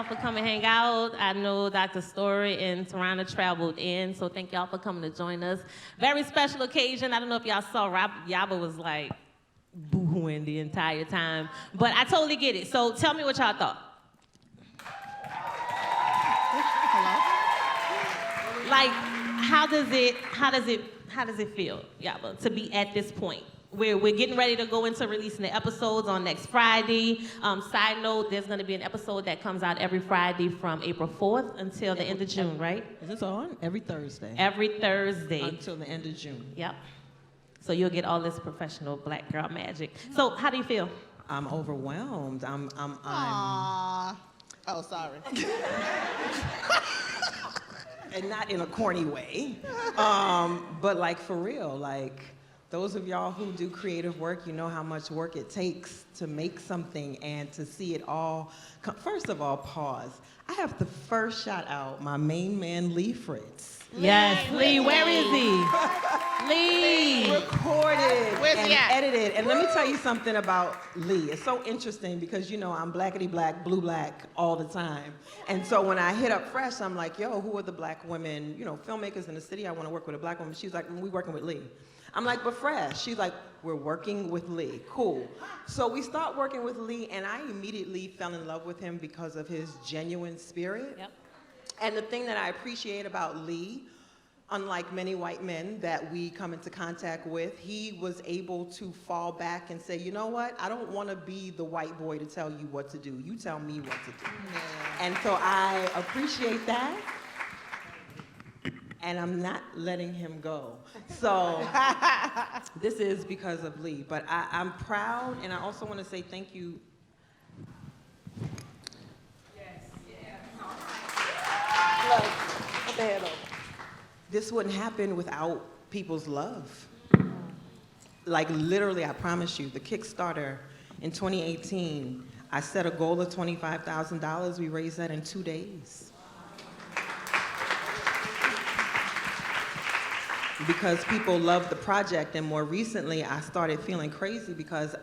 y'all for coming hang out. I know Dr. Story and Tarana traveled in, so thank y'all for coming to join us. Very special occasion. I don't know if y'all saw, Yaba was like boohooing the entire time, but I totally get it. So tell me what y'all thought. Hello? Like, how does it feel, Yaba, to be at this point? We're getting ready to go into releasing the episodes on next Friday. Side note, there's going to be an episode that comes out every Friday from April 4th until the end of June, right? Is this on? Every Thursday. Every Thursday. Until the end of June. Yep. So you'll get all this professional black girl magic. So how do you feel? I'm overwhelmed. I'm Aww. Oh, sorry. And not in a corny way, but like for real, like those of y'all who do creative work, you know how much work it takes to make something and to see it all. First of all, pause. I have to first shout out my main man, Lee Fritz. Yes, Lee, where is he? Lee. Recorded Where's and he at? edited. And let me tell you something about Lee. It's so interesting because, you know, I'm blackity black, blue black all the time. And so when I hit up Fresh, I'm like, yo, who are the black women, you know, filmmakers in the city? I want to work with a black woman. She's like, we working with Lee. I'm like, but Fresh. She's like, we're working with Lee. Cool. So we start working with Lee, and I immediately fell in love with him because of his genuine spirit. Yep. And the thing that I appreciate about Lee, unlike many white men that we come into contact with, he was able to fall back and say, you know what? I don't want to be the white boy to tell you what to do. You tell me what to do. Yeah. And so I appreciate that. And I'm not letting him go. So this is because of Lee. But I'm proud, and I also want to say thank you. Yes, yeah. Look, put the head over. This wouldn't happen without people's love. Like literally, I promise you, the Kickstarter in 2018, I set a goal of $25,000. We raised that in 2 days. Because people loved the project, and more recently I started feeling crazy because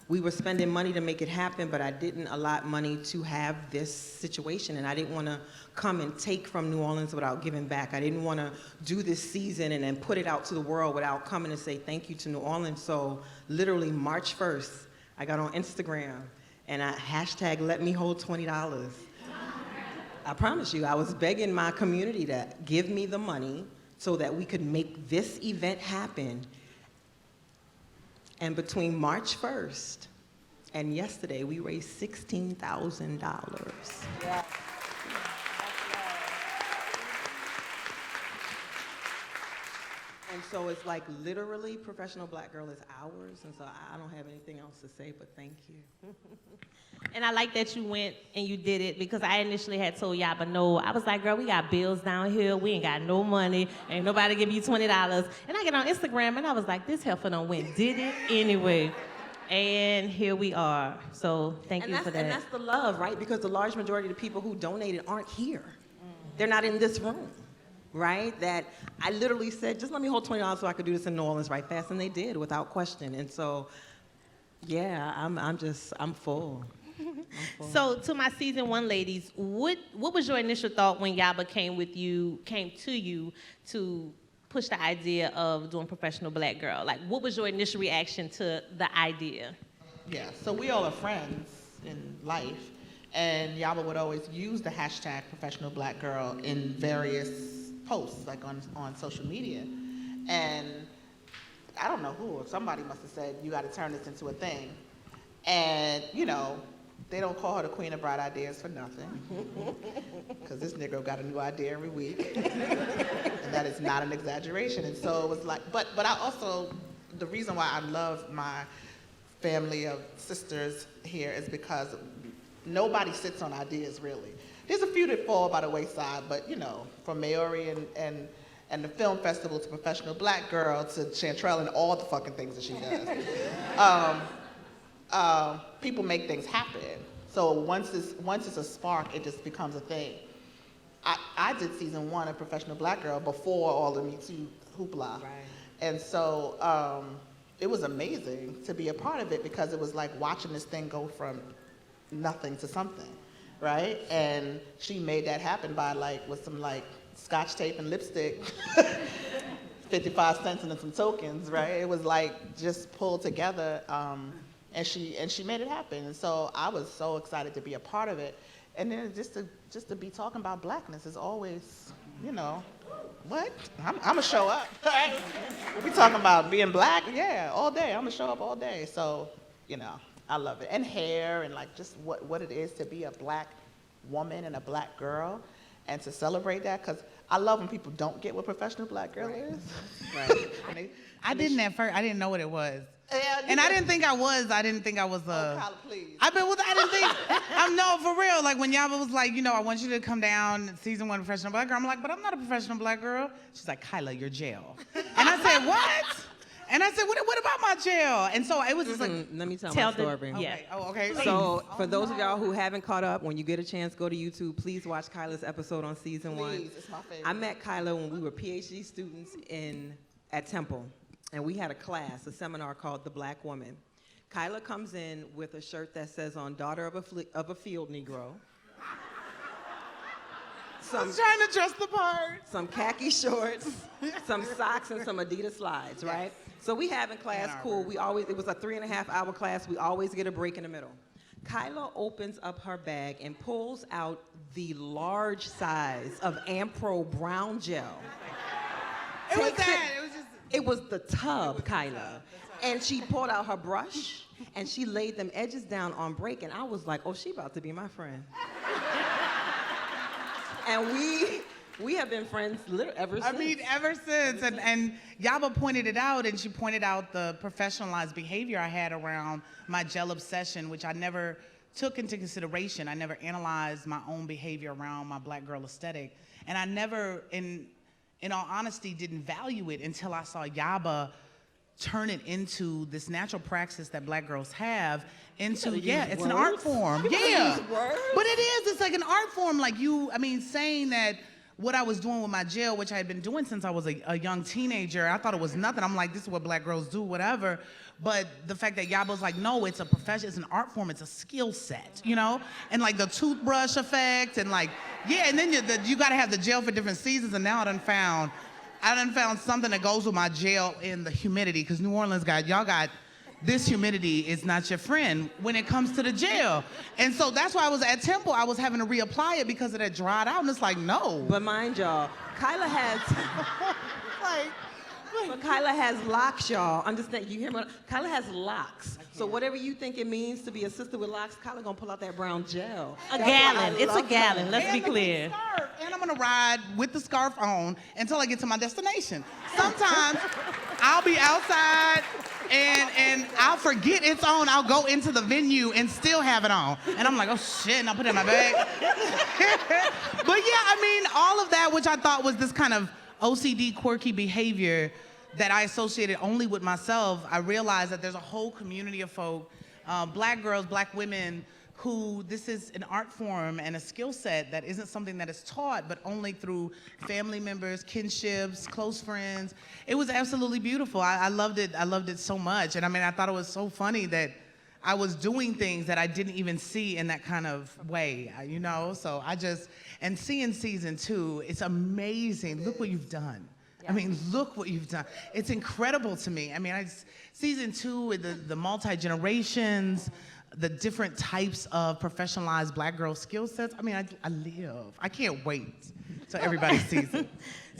we were spending money to make it happen, but I didn't allot money to have this situation, and I didn't want to come and take from New Orleans without giving back. I didn't want to do this season and then put it out to the world without coming and say thank you to New Orleans. So literally March 1st, I got on Instagram and I hashtag let me hold $20. I promise you, I was begging my community to give me the money so that we could make this event happen. And between March 1st and yesterday, we raised $16,000. Yeah. And so it's like literally Professional Black Girl is ours, and so I don't have anything else to say but thank you. And I like that you went and you did it because I initially had told Yaba no. I was like, girl, we got bills down here. We ain't got no money. Ain't nobody give you $20. And I get on Instagram and I was like, this heifer done went, did it anyway. And here we are. So thank you for that. And that's the love, right? Because the large majority of the people who donated aren't here. They're not in this room, right? That I literally said, just let me hold $20 so I could do this in New Orleans right fast. And they did without question. And so, yeah, I'm full. So to my season 1 ladies, what was your initial thought when Yaba came to you to push the idea of doing Professional Black Girl? Like, what was your initial reaction to the idea? Yeah, so we all are friends in life, and Yaba would always use the hashtag Professional Black Girl in various posts, like on social media. And I don't know who, somebody must have said, you gotta turn this into a thing. And, you know, they don't call her the queen of bright ideas for nothing. Because this nigga got a new idea every week. And that is not an exaggeration. And so it was like, but I also, the reason why I love my family of sisters here is because nobody sits on ideas, really. There's a few that fall by the wayside, but you know, from Maori and the film festival to Professional Black Girl to Shantrelle and all the fucking things that she does. People make things happen. So once it's a spark, it just becomes a thing. I did season 1 of Professional Black Girl before all the Me Too hoopla. Right. And so it was amazing to be a part of it because it was like watching this thing go from nothing to something. right? And she made that happen by with some scotch tape and lipstick, 55 cents and then some tokens, right? It was just pulled together, and she made it happen. And so I was so excited to be a part of it. And then just to be talking about blackness is always, what? I'm gonna show up. Right? We talking about being black, yeah, all day. I'm gonna show up all day. So, I love it. And hair and just what it is to be a black woman and a black girl, and to celebrate that, because I love when people don't get what professional black girl is. Right. I didn't at first. I didn't know what it was. Yeah, And I didn't think I was a. Oh, Kaila, please. I didn't think. I'm no, for real. When Yaba was like, I want you to come down, season 1 professional black girl. I'm like, but I'm not a professional black girl. She's like, Kaila, you're jail. And I said, what? And I said, what about my jail? And so it was just Let me tell my story. Yeah. Okay. Oh, okay. So for those of y'all who haven't caught up, when you get a chance, go to YouTube. Please watch Kaila's episode on season 1. Please, it's my favorite. I met Kaila when we were PhD students at Temple, and we had a seminar called The Black Woman. Kaila comes in with a shirt that says "On Daughter of a Field Negro." I was trying to dress the part. Some khaki shorts, some socks, and some Adidas slides, right? So we have in class, cool. It was a 3.5-hour class. We always get a break in the middle. Kaila opens up her bag and pulls out the large size of Ampro brown gel. It was the tub, Kaila. And she pulled out her brush and she laid them edges down on break, and I was like, oh, she about to be my friend. And we have been friends ever since. I mean, ever since. And Yaba pointed it out, and she pointed out the professionalized behavior I had around my gel obsession, which I never took into consideration. I never analyzed my own behavior around my black girl aesthetic. And I never, in all honesty, didn't value it until I saw Yaba turn it into this natural praxis that black girls have into, it's an art form. Yeah. But it is, it's like an art form. Saying that what I was doing with my gel, which I had been doing since I was a young teenager, I thought it was nothing. I'm like, this is what black girls do, whatever. But the fact that Yaba's like, no, it's a profession, it's an art form, it's a skill set, And the toothbrush effect, and and then you gotta have the gel for different seasons, and now I done found something that goes with my gel in the humidity, because New Orleans y'all got, this humidity is not your friend when it comes to the gel. And so that's why I was at Temple, I was having to reapply it because it had dried out, and it's like, no. But mind y'all, Kaila has, but Kaila has locks, y'all. Understand, you hear me? Kaila has locks. So whatever you think it means to be a sister with locks, Kaila gonna pull out that brown gel. A gallon, it's a gallon, let's be clear. And I'm gonna ride with the scarf on until I get to my destination. Sometimes I'll be outside and I'll forget it's on. I'll go into the venue and still have it on. And I'm like, oh shit, and I'll put it in my bag. But yeah, all of that, which I thought was this kind of OCD quirky behavior that I associated only with myself, I realized that there's a whole community of folk, black girls, black women, who this is an art form and a skill set that isn't something that is taught, but only through family members, kinships, close friends. It was absolutely beautiful. I loved it. I loved it so much. And I thought it was so funny that I was doing things that I didn't even see in that kind of way, So and seeing season 2, it's amazing. Look what you've done. Yeah. Look what you've done. It's incredible to me. Season 2 with the multi-generations, the different types of professionalized black girl skill sets. I can't wait till everybody sees it.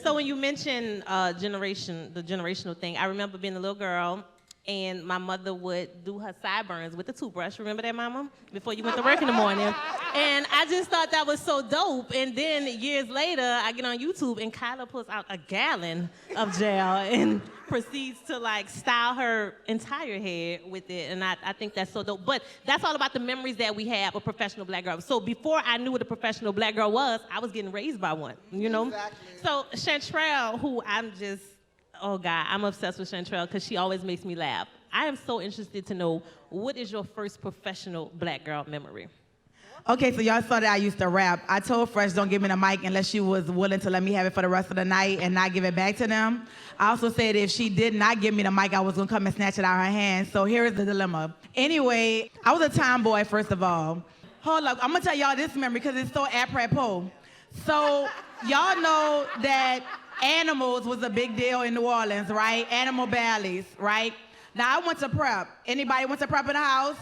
So when you mentioned the generational thing, I remember being a little girl, and my mother would do her sideburns with the toothbrush. Remember that, Mama? Before you went to work in the morning. And I just thought that was so dope. And then years later, I get on YouTube, and Kaila pulls out a gallon of gel and proceeds to style her entire head with it. And I think that's so dope. But that's all about the memories that we have of professional black girls. So before I knew what a professional black girl was, I was getting raised by one, Exactly. So Shantrelle, who oh God, I'm obsessed with Shantrelle because she always makes me laugh. I am so interested to know, what is your first professional black girl memory? Okay, so y'all saw that I used to rap. I told Fresh, don't give me the mic unless she was willing to let me have it for the rest of the night and not give it back to them. I also said if she did not give me the mic, I was gonna come and snatch it out of her hand. So here is the dilemma. Anyway, I was a tomboy, first of all. Hold up, I'm gonna tell y'all this memory because it's so apropos. So y'all know that animals was a big deal in New Orleans, right? Animal ballets, right? Now I went to prep. Anybody went to prep in the house?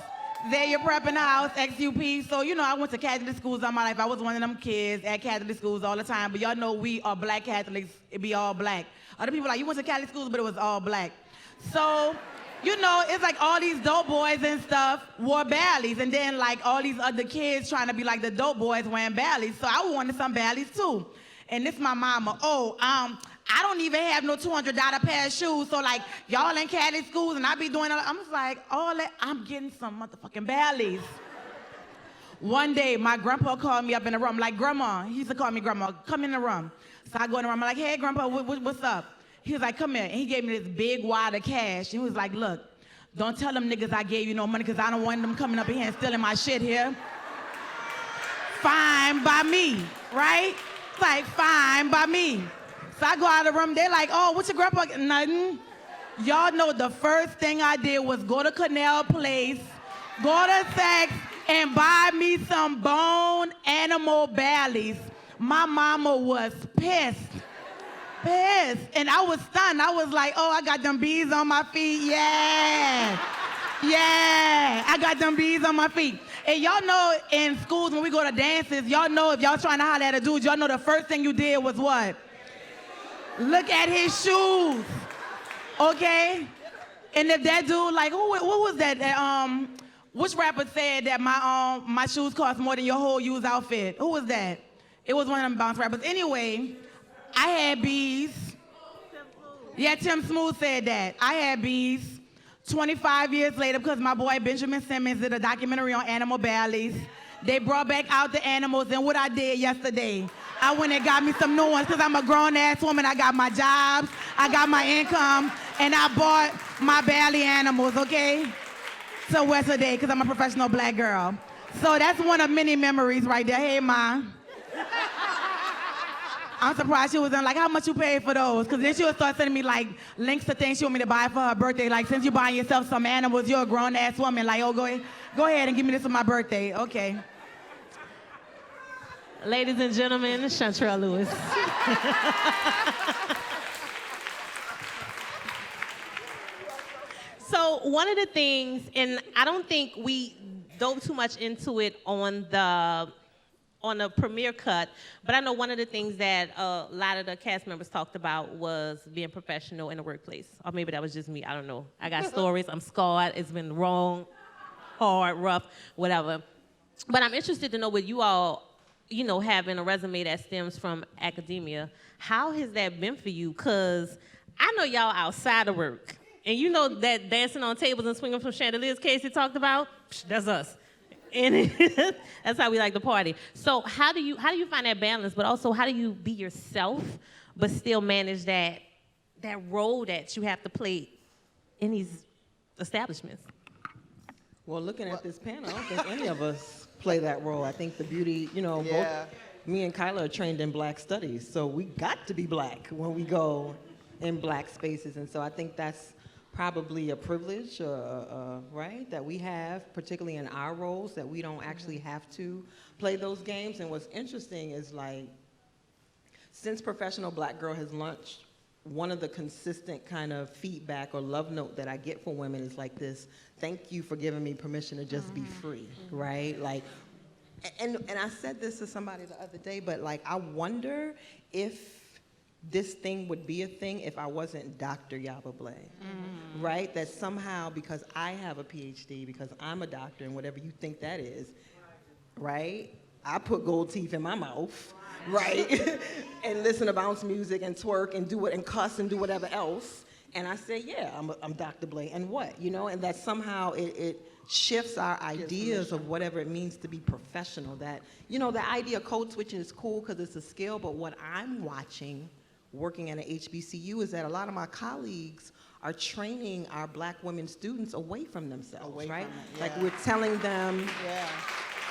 There your prep in the house, XUP. So, you know, I went to Catholic schools all my life. I was one of them kids at Catholic schools all the time. But y'all know we are black Catholics. It be all black. Other people like, you went to Catholic schools, but it was all black. So, you know, it's like all these dope boys and stuff wore ballets. And then like all these other kids trying to be like the dope boys wearing ballets. So I wanted some ballets too. And this my mama, I don't even have no $200 pair of shoes. So like, y'all in Catholic schools and I be doing, I'm just like, all that, I'm getting some motherfucking ballets. One day, my grandpa called me up in the room, like, Grandma, he used to call me Grandma, come in the room. So I go in the room, I'm like, hey, Grandpa, what's up? He was like, come here. And he gave me this big wad of cash. He was like, look, don't tell them niggas I gave you no money because I don't want them coming up in here and stealing my shit here. Fine by me, right? It's like, fine by me. So I go out of the room, they're like, oh, what's your grandpa? Nothing. Y'all know the first thing I did was go to Canal Place, go to Saks, and buy me some bone animal ballets. My mama was pissed. Pissed. And I was stunned. I was like, oh, I got them bees on my feet. Yeah. Yeah. I got them bees on my feet. And y'all know in schools when we go to dances, y'all know if y'all trying to holler at a dude, y'all know the first thing you did was what? Look at his shoes, okay? And if that dude, like, what was that? Which rapper said that my shoes cost more than your whole used outfit? Who was that? It was one of them bounce rappers. Anyway, I had bees. Yeah, Tim Smooth said that. I had bees. 25 years later, because my boy Benjamin Simmons did a documentary on animal ballets, they brought back out the animals, and what I did yesterday, I went and got me some new ones because I'm a grown-ass woman. I got my jobs, I got my income, and I bought my ballet animals, okay? So what's a day, because I'm a professional black girl. So that's one of many memories right there. Hey, Ma. I'm surprised she was like, how much you paid for those? Because then she would start sending me like links to things she want me to buy for her birthday. Like, since you're buying yourself some animals, you're a grown-ass woman. Like, oh, go ahead and give me this for my birthday. Okay. Ladies and gentlemen, Shantrelle Lewis. So one of the things, and I don't think we dove too much into it on the premiere cut, but I know one of the things that a lot of the cast members talked about was being professional in the workplace. Or maybe that was just me, I don't know. I got stories, I'm scarred, it's been wrong, hard, rough, whatever. But I'm interested to know what you all, you know, having a resume that stems from academia, how has that been for you? Because I know y'all outside of work. And you know that dancing on tables and swinging from chandeliers Casey talked about? That's us. And that's how we like to party. So how do you find that balance, but also how do you be yourself, but still manage that role that you have to play in these establishments? Well, looking at this panel, I don't think any of us play that role. I think the beauty, you know, both me and Kaila are trained in black studies, so we got to be black when we go in black spaces. And so I think that's probably a privilege, right, that we have, particularly in our roles, that we don't actually have to play those games. And what's interesting is, like, since Professional Black Girl has launched, one of the consistent kind of feedback or love note that I get from women is like this: thank you for giving me permission to just be free, right? Like, and I said this to somebody the other day, but like, I wonder if this thing would be a thing if I wasn't Dr. Yaba Blay, right? That somehow, because I have a PhD, because I'm a doctor, and whatever you think that is, right? I put gold teeth in my mouth, right? And listen to bounce music and twerk and do it and cuss and do whatever else. And I say, yeah, I'm Dr. Blay, and what, you know? And that somehow it shifts our ideas of whatever it means to be professional. That, you know, the idea of code switching is cool because it's a skill, but what I'm watching working at an HBCU is that a lot of my colleagues are training our black women students away from themselves, right? Like, we're telling them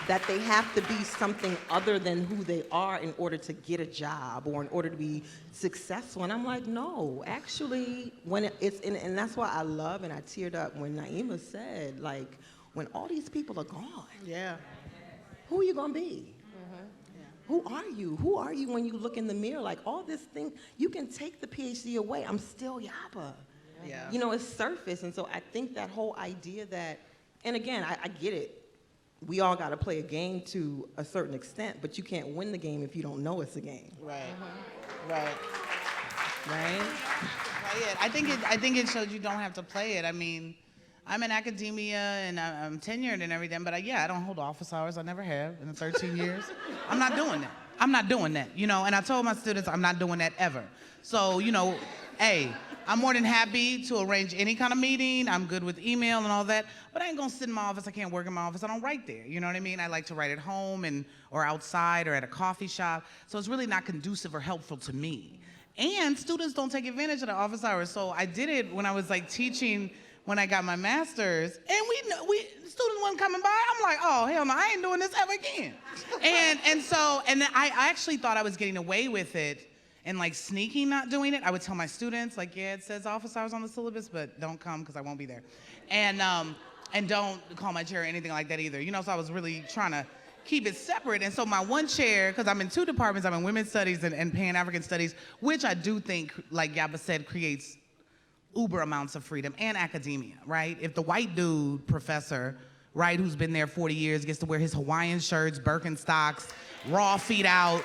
that they have to be something other than who they are in order to get a job or in order to be successful. And I'm like, no, actually, when it's in, and that's why I love, and I teared up when Naima said, like, when all these people are gone. Yeah. who are you gonna be? Who are you? Who are you when you look in the mirror? Like all this thing, you can take the PhD away. I'm still Yaba. Yeah. You know, it's surface. And so I think that whole idea that, and again, I get it. We all got to play a game to a certain extent, but you can't win the game if you don't know it's a game. Right. Right. Right? Play it. I think it shows you don't have to play it. I mean, I'm in academia and I'm tenured and everything, but I don't hold office hours. I never have in the 13 years. I'm not doing that. I'm not doing that, you know, and I told my students I'm not doing that ever. So, you know, hey, I'm more than happy to arrange any kind of meeting. I'm good with email and all that, but I ain't gonna sit in my office. I can't work in my office. I don't write there, you know what I mean? I like to write at home or outside or at a coffee shop. So it's really not conducive or helpful to me. And students don't take advantage of the office hours. So I did it when I was like teaching when I got my master's, and students wasn't coming by. I'm like, oh, hell no, I ain't doing this ever again. and I actually thought I was getting away with it and like sneaking not doing it. I would tell my students, like, yeah, it says office hours on the syllabus, but don't come because I won't be there. And don't call my chair or anything like that either. You know, so I was really trying to keep it separate. And so my one chair, because I'm in two departments, I'm in women's studies and Pan-African studies, which I do think, like Yaba said, creates uber amounts of freedom, and academia, right? If the white dude professor, right, who's been there 40 years gets to wear his Hawaiian shirts, Birkenstocks, raw feet out,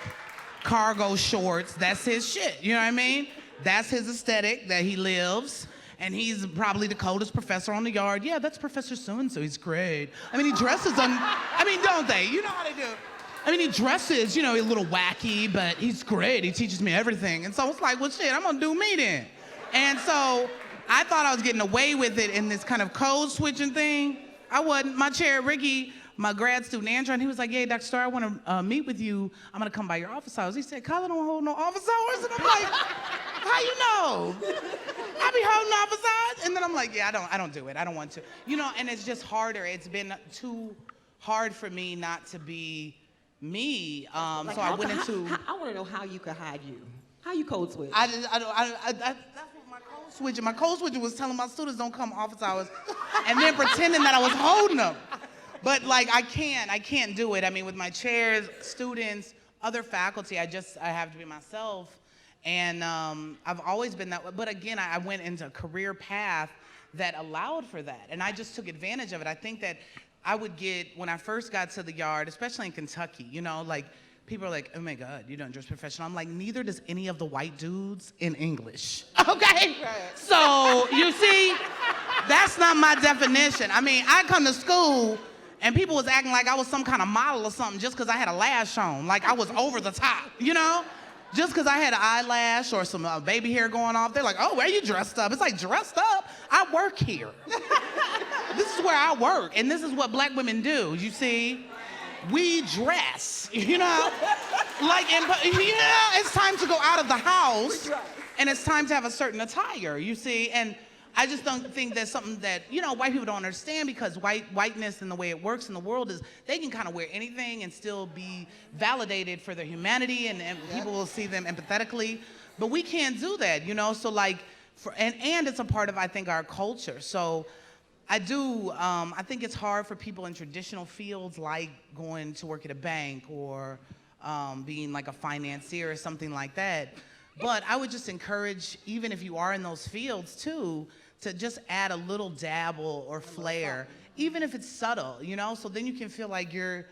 cargo shorts, that's his shit, you know what I mean? That's his aesthetic that he lives, and he's probably the coldest professor on the yard. Yeah, that's Professor so-and-so, he's great. I mean, he dresses don't they? You know how they do. I mean, he dresses, you know, a little wacky, but he's great. He teaches me everything. And so it's like, well, shit, I'm gonna do me then. And so I thought I was getting away with it in this kind of code switching thing. I wasn't. My chair, Ricky, my grad student, Andrew, and he was like, yeah, Dr. Story, I want to meet with you. I'm going to come by your office hours. He said, Kaila don't hold no office hours. And I'm like, how you know? I be holding office hours? And then I'm like, yeah, I don't do it. I don't want to. You know, and it's just harder. It's been too hard for me not to be me. Like so I went into... I want to know how you could hide you. How you code switch? That's what my code switcher was telling my students don't come office hours and then pretending that I was holding them. But like, I can't do it. I mean, with my chairs, students, other faculty, I have to be myself. And I've always been that way. But again, I went into a career path that allowed for that. And I just took advantage of it. I think that I would get, when I first got to the yard, especially in Kentucky, you know, like, people are like, oh my God, you don't dress professional. I'm like, neither does any of the white dudes in English, okay? Right. So, you see, that's not my definition. I mean, I come to school and people was acting like I was some kind of model or something just because I had a lash on, like I was over the top, you know? Just because I had an eyelash or some baby hair going off, they're like, oh, where are you dressed up? It's like, dressed up? I work here. This is where I work, and this is what black women do, you see? We dress, you know? Like, it's time to go out of the house, and it's time to have a certain attire, you see? And I just don't think that's something that, you know, white people don't understand, because whiteness and the way it works in the world is they can kind of wear anything and still be validated for their humanity, and people will see them empathetically. But we can't do that, you know? So like, and it's a part of, I think, our culture. So I think it's hard for people in traditional fields like going to work at a bank or being like a financier or something like that. But I would just encourage, even if you are in those fields too, to just add a little dabble or flair, even if it's subtle, you know? So then you can feel like you're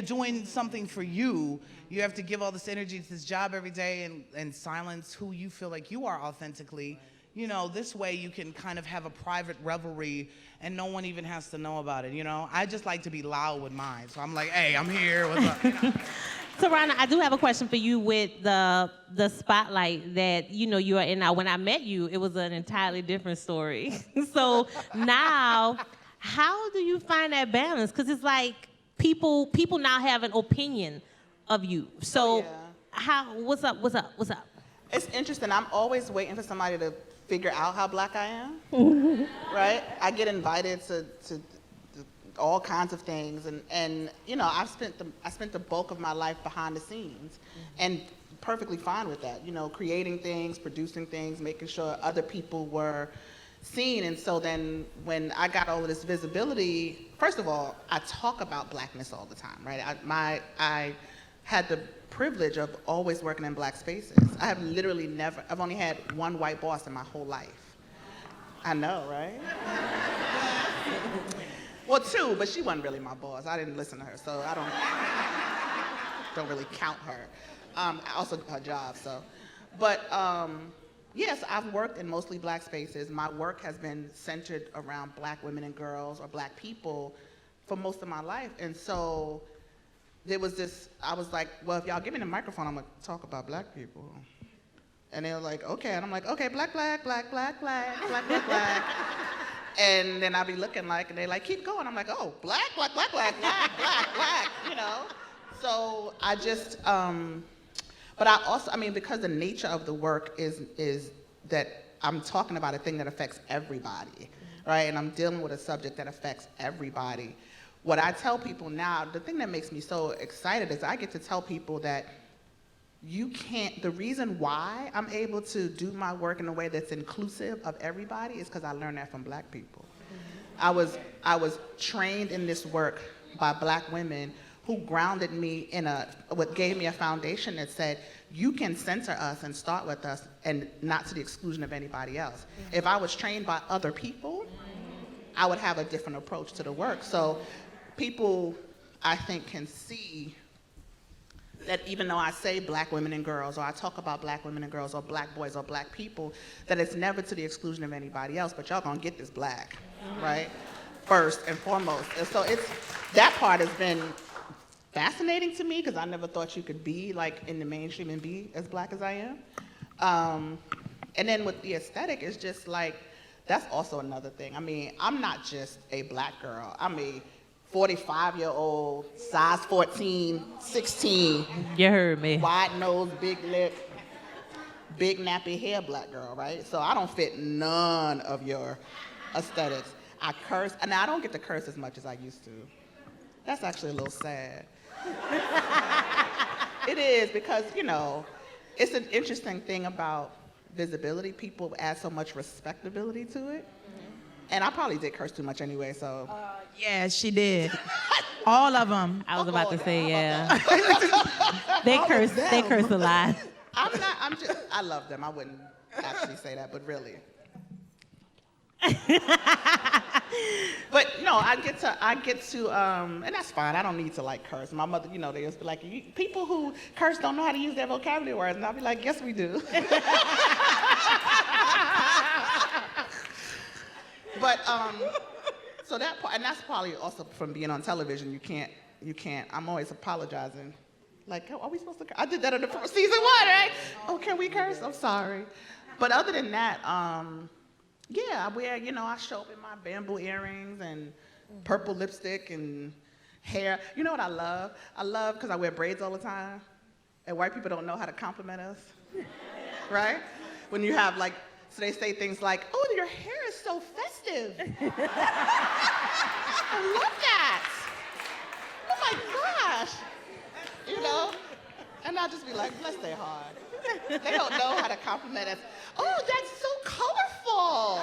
doing something for you. You have to give all this energy to this job every day and silence who you feel like you are authentically. You know, this way you can kind of have a private revelry and no one even has to know about it, you know? I just like to be loud with mine. So I'm like, hey, I'm here, what's up? You know? Tarana, I do have a question for you with the spotlight that, you know, you are in now. When I met you, it was an entirely different story. So now, how do you find that balance? Because it's like people now have an opinion of you. So what's up? It's interesting. I'm always waiting for somebody to figure out how black I am, right? I get invited to all kinds of things, and you know, I spent the bulk of my life behind the scenes, and perfectly fine with that. You know, creating things, producing things, making sure other people were scene. And so then when I got all of this visibility, first of all, I talk about blackness all the time, right? I had the privilege of always working in black spaces. I have literally I've only had one white boss in my whole life. I know, right? Well, two, but she wasn't really my boss. I didn't listen to her, so I don't really count her. Also her job, so. But yes, I've worked in mostly black spaces. My work has been centered around black women and girls or black people for most of my life. And so there was this, I was like, well, if y'all give me the microphone, I'm gonna talk about black people. And they were like, okay. And I'm like, okay, black, black, black, black, black, black, black, black. And then I'll be looking like, and they're like, keep going. I'm like, oh, black, black, black, black, black, black, black, you know? So I just, but I also, I mean, because the nature of the work is that I'm talking about a thing that affects everybody, right? And I'm dealing with a subject that affects everybody. What I tell people now, the thing that makes me so excited is I get to tell people that you can't, the reason why I'm able to do my work in a way that's inclusive of everybody is because I learned that from black people. I was trained in this work by black women who grounded me in what gave me a foundation that said, you can center us and start with us and not to the exclusion of anybody else. If I was trained by other people, I would have a different approach to the work. So people, I think, can see that even though I say black women and girls, or I talk about black women and girls, or black boys, or black people, that it's never to the exclusion of anybody else, but y'all gonna get this black, right? First and foremost. And so that part has been fascinating to me, because I never thought you could be like in the mainstream and be as black as I am. And then with the aesthetic, it's just like, that's also another thing. I mean, I'm not just a black girl. I'm a 45-year-old, size 14, 16. You heard me. Wide nose, big lip, big nappy hair black girl, right? So I don't fit none of your aesthetics. I curse, and I don't get to curse as much as I used to. That's actually a little sad. It is, because, you know, it's an interesting thing about visibility. People add so much respectability to it. And I probably did curse too much anyway, so. Yeah, she did. All of them. I was about to say, yeah. They curse a lot. I love them. I wouldn't actually say that, but really. But no, I get to, and that's fine. I don't need to like curse. My mother, you know, they used to be like, people who curse don't know how to use their vocabulary words, and I'll be like, yes, we do. But so that part, and that's probably also from being on television. You can't. I'm always apologizing. Like, are we supposed to? I did that in the first season 1, right? Oh, can we curse? I'm sorry. But other than that, yeah, I wear, you know, I show up in my bamboo earrings and purple lipstick and hair. You know what I love? I love, because I wear braids all the time, and white people don't know how to compliment us, right? When you have like, so they say things like, oh, your hair is so festive. I love that. Oh my gosh. You know? And I'll just be like, bless their heart. They don't know how to compliment us. Oh, that's so colorful.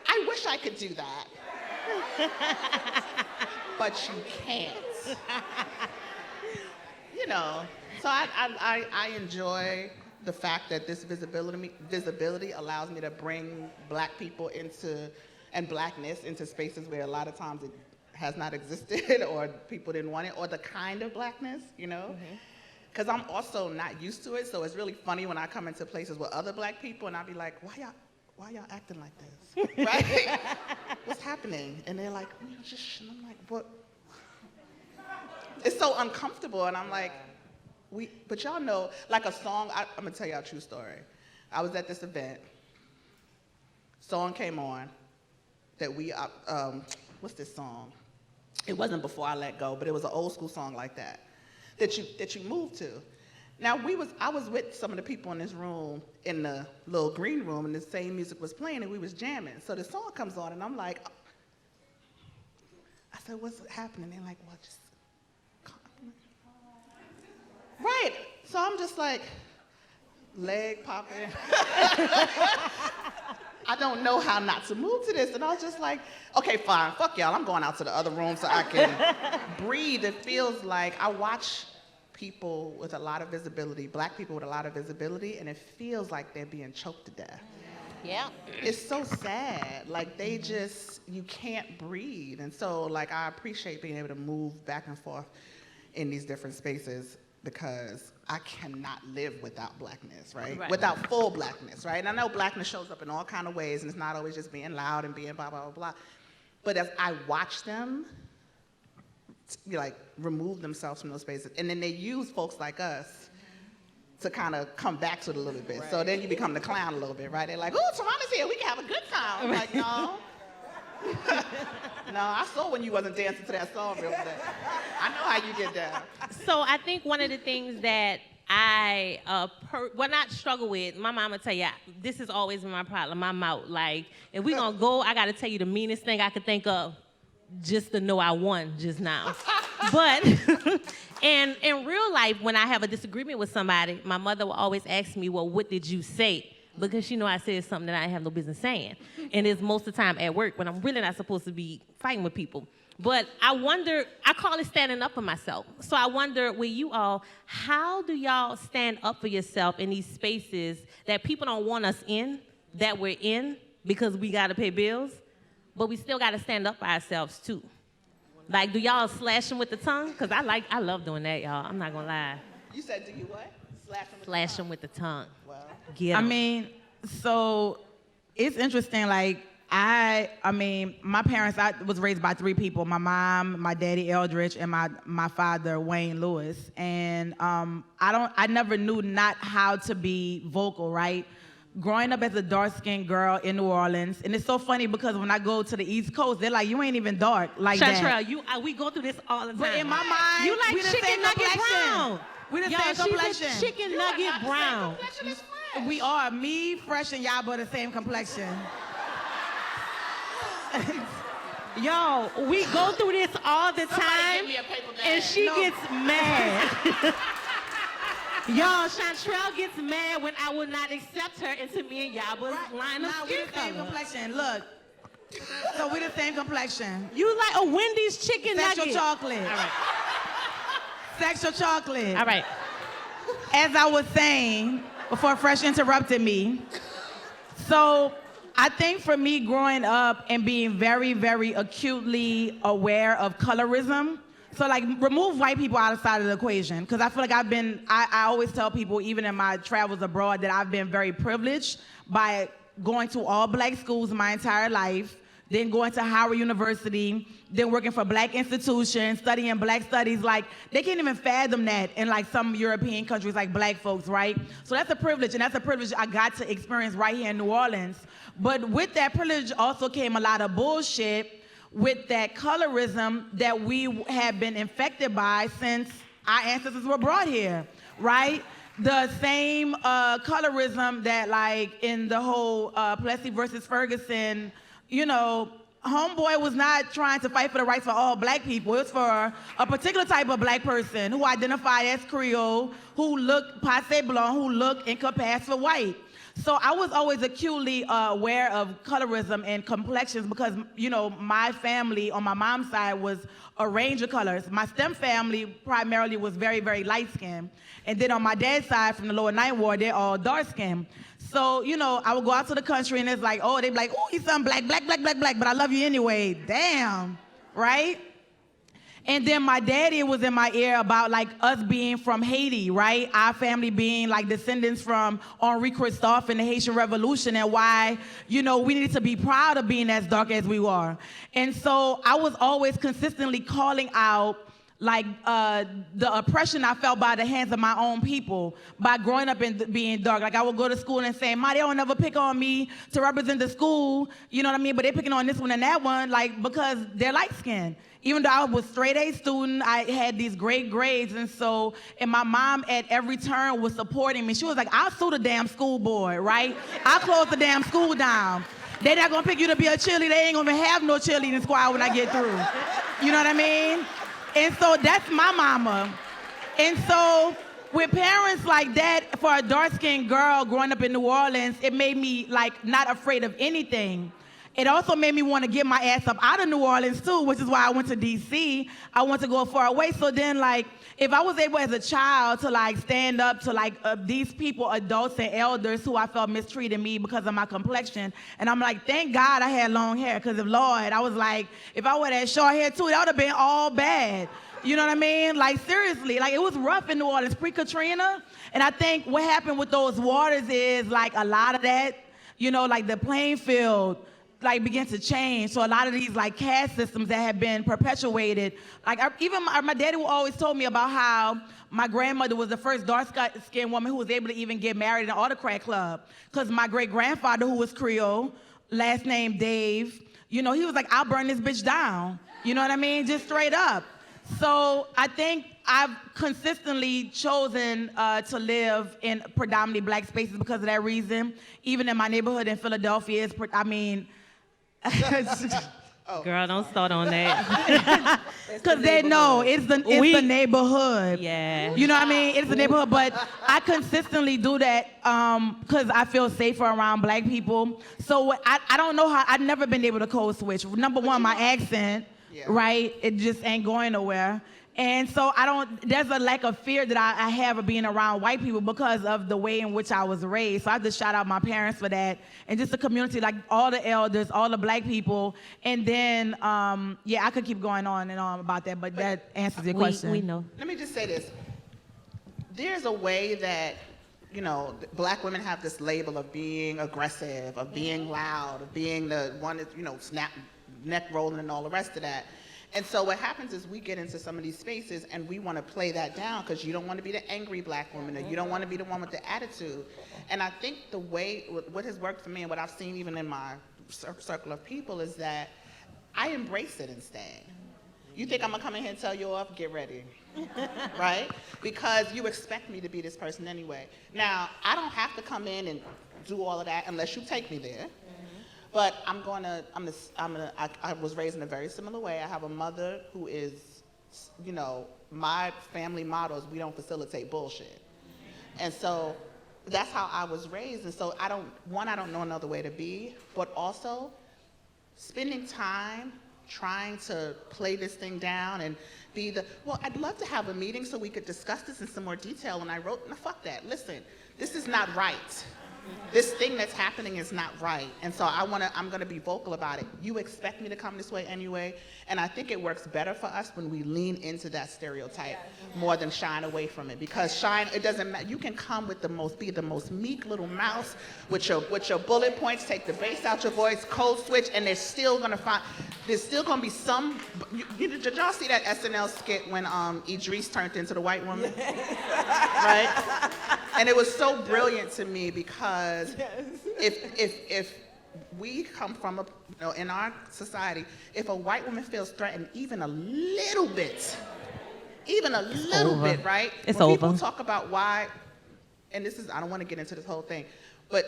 I wish I could do that. But you can't. You know, so I enjoy the fact that this visibility allows me to bring black people and blackness into spaces where a lot of times it has not existed, or people didn't want it, or the kind of blackness, you know? Because I'm also not used to it, so it's really funny when I come into places with other black people and I'll be like, why y'all acting like this, right? What's happening? And they're like, and I'm like, what? It's so uncomfortable, and I'm like, but y'all know, like a song, I'm gonna tell y'all a true story. I was at this event, song came on that what's this song? It wasn't Before I Let Go, but it was an old school song like that you move to. Now I was with some of the people in this room in the little green room, and the same music was playing, and we was jamming. So the song comes on, and I'm like, I said, what's happening? They're like, well, just right. So I'm just like, leg popping. I don't know how not to move to this. And I was just like, okay, fine, fuck y'all. I'm going out to the other room so I can breathe. It feels like I watch people with a lot of visibility, black people with a lot of visibility, and it feels like they're being choked to death. Yeah. It's so sad. Like they just, you can't breathe. And so like I appreciate being able to move back and forth in these different spaces because I cannot live without blackness, right? Without full blackness, right? And I know blackness shows up in all kind of ways and it's not always just being loud and being blah, blah, blah, blah. But as I watch them, like remove themselves from those spaces, and then they use folks like us to kind of come back to it a little bit. Right. So then you become the clown a little bit, right? They're like, "Ooh, Tarana's here. We can have a good time." I'm like, no. No, I saw when you wasn't dancing to that song real quick. I know how you get down. So I think one of the things that I not struggle with, my mama tell you, this has always been my problem, my mouth. Like, if we gonna go, I gotta tell you the meanest thing I could think of just to know I won just now. But, and in real life, when I have a disagreement with somebody, my mother will always ask me, well, what did you say? Because she know I said something that I have no business saying. And it's most of the time at work when I'm really not supposed to be fighting with people. But I wonder, I call it standing up for myself. So I wonder with you all, how do y'all stand up for yourself in these spaces that people don't want us in, that we're in because we gotta pay bills, but we still gotta stand up for ourselves too? Like, do y'all slash them with the tongue? Cause I love doing that, y'all. I'm not gonna lie. You said, do you what? Slash them with the tongue. Well, Get 'em. I mean, so it's interesting. Like I mean, my parents. I was raised by 3 people: my mom, my daddy Eldridge, and my father Wayne Lewis. And I never knew not how to be vocal, right? Growing up as a dark-skinned girl in New Orleans, and it's so funny because when I go to the East Coast, they're like, "You ain't even dark like that." Shantrelle, we go through this all the time. But in my mind, you like we the chicken same nugget complexion. brown. We the Yo, same she's complexion. a chicken nugget brown. We are. Me, Fresh, and Yaba the same complexion. Yo, we go through this all the time, and she gets mad. Yo, Shantrelle gets mad when I will not accept her into me and Yaba's line of we skin the same color. complexion. Look. So we the same complexion. You like a Wendy's chicken Sexual nugget. chocolate. All right. Sexual chocolate. All right. As I was saying before Fresh interrupted me, so I think for me growing up and being very, very acutely aware of colorism, so like remove white people outside of the equation, because I feel like I always tell people, even in my travels abroad, that I've been very privileged by going to all black schools my entire life, then going to Howard University, then working for black institutions, studying black studies. Like, they can't even fathom that in like some European countries, like black folks, right? So that's a privilege, and that's a privilege I got to experience right here in New Orleans. But with that privilege also came a lot of bullshit with that colorism that we have been infected by since our ancestors were brought here, right? The same colorism that like in the whole Plessy versus Ferguson, you know, homeboy was not trying to fight for the rights for all black people. It was for a particular type of black person who identified as Creole, who looked passe blanc, who looked and could pass for white. So I was always acutely aware of colorism and complexions because, you know, my family on my mom's side was a range of colors. My STEM family primarily was very, very light-skinned. And then on my dad's side, from the lower ninth ward, they're all dark-skinned. So, you know, I would go out to the country and it's like, oh, they'd be like, oh, he's something black, black, black, black, black, but I love you anyway. Damn, right? And then my daddy was in my ear about like us being from Haiti, right? Our family being like descendants from Henri Christophe and the Haitian Revolution, and why, you know, we needed to be proud of being as dark as we are. And so I was always consistently calling out like the oppression I felt by the hands of my own people by growing up and being dark. Like I would go to school and say, Ma, they don't never pick on me to represent the school, you know what I mean? But they're picking on this one and that one, like because they're light-skinned. Even though I was a straight-A student, I had these great grades, and my mom at every turn was supporting me. She was like, I'll sue the damn school board, right? I'll close the damn school down. They're not gonna pick you to be a cheerleader. They ain't gonna have no cheerleading squad when I get through. You know what I mean? And so that's my mama. And so with parents like that, for a dark-skinned girl growing up in New Orleans, it made me like not afraid of anything. It also made me want to get my ass up out of New Orleans too, which is why I went to DC. I want to go far away. So then, like, if I was able as a child to like stand up to like these people, adults and elders who I felt mistreated me because of my complexion, and I'm like, thank God I had long hair, because if Lord, I was like, if I would have had short hair too, that would have been all bad. You know what I mean? Like, seriously, like, it was rough in New Orleans pre-Katrina. And I think what happened with those waters is like a lot of that, you know, like the playing field, like began to change. So a lot of these like caste systems that have been perpetuated, like even my daddy always told me about how my grandmother was the first dark-skinned woman who was able to even get married in an autocrat club. Because my great-grandfather, who was Creole, last name Dave, you know, he was like, I'll burn this bitch down. You know what I mean? Just straight up. So I think I've consistently chosen to live in predominantly black spaces because of that reason. Even in my neighborhood in Philadelphia, Girl, don't start on that. because they know it's the neighborhood. Yeah. You know what I mean? It's the neighborhood, but I consistently do that because I feel safer around black people. So I don't know how, I've never been able to code switch. Number one, my accent. Yeah. Right? It just ain't going nowhere. And so there's a lack of fear that I have of being around white people because of the way in which I was raised. So I just shout out my parents for that. And just the community, like all the elders, all the black people. And then, yeah, I could keep going on and on about that, but that answers your question. We know. Let me just say this. There's a way that, you know, black women have this label of being aggressive, of being loud, of being the one that, you know, neck rolling and all the rest of that. And so what happens is we get into some of these spaces and we want to play that down because you don't want to be the angry black woman, or you don't want to be the one with the attitude. And I think the way, what has worked for me and what I've seen even in my circle of people is that I embrace it instead. You think I'm gonna come in here and tell you off? Get ready, right? Because you expect me to be this person anyway. Now, I don't have to come in and do all of that unless you take me there. But I was raised in a very similar way. I have a mother who is, you know, my family motto is we don't facilitate bullshit. And so that's how I was raised. And so I don't know another way to be, but also spending time trying to play this thing down and be well, I'd love to have a meeting so we could discuss this in some more detail. And I wrote, no, fuck that. Listen, this is not right. This thing that's happening is not right. And so I'm gonna be vocal about it. You expect me to come this way anyway. And I think it works better for us when we lean into that stereotype more than shine away from it. Because it doesn't matter. You can come with be the most meek little mouse with your bullet points, take the bass out your voice, code switch, and there's still gonna be some, did y'all see that SNL skit when Idris turned into the white woman? Right? And it was so brilliant to me because if we come from in our society, if a white woman feels threatened even a little bit, right? It's when over. People talk about why, and I don't want to get into this whole thing, but